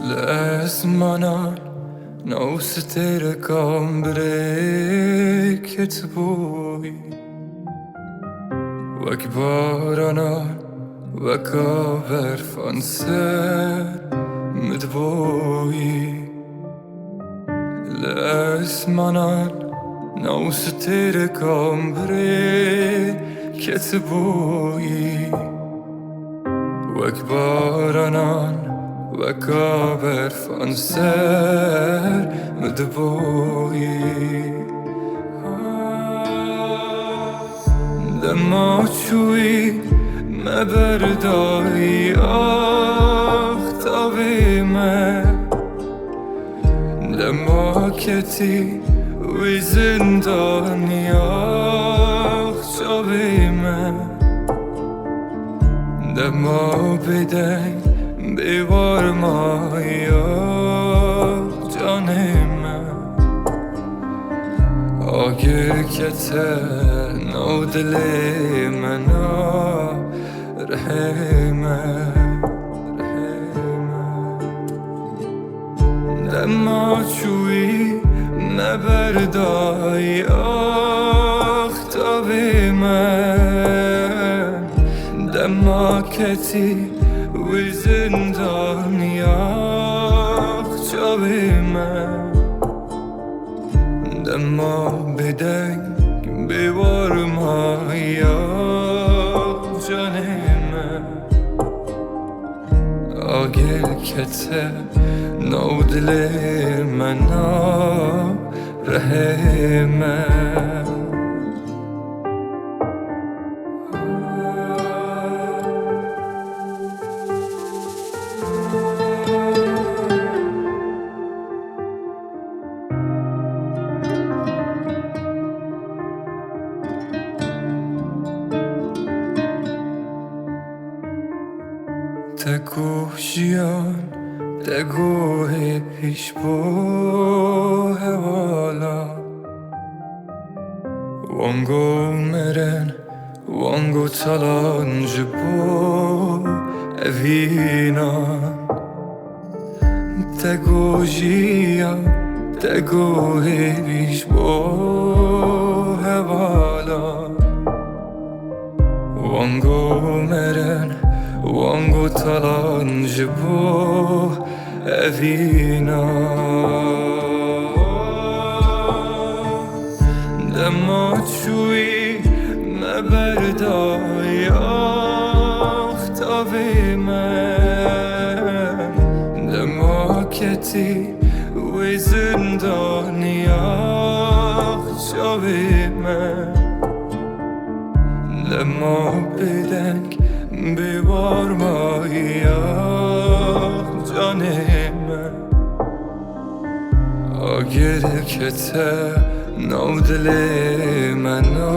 L'asmanan nausetere kambre ketboy Vakbaranan vakaver fanser medboy L'asmanan nausetere kambre ketboy Vakbaranan vakaver fanser medboy Dema çuy me berdai ahtavime Dema keti vi zindani ahçavime Dema bedeng bevarmaya canime Agir keten o dilime na rahime Dema çuy me berdai ahtavime Dema keti vi zindani ahçavime Dema bedeng bevarmaya canime Agil kete no dilime na rahime تکوشیان تگوه پیش بوه والا وانگو مرن وانگو تلانج بو اوینا تگوشیان تگوه پیش بوه والا وانگو مرن وانگو تلانج بو اوینا دما چوی مبردای اختاوی من دما کتی وی زندانی اخشاوی من دما بدنگ bevarmaya canime Agir kete no dilime na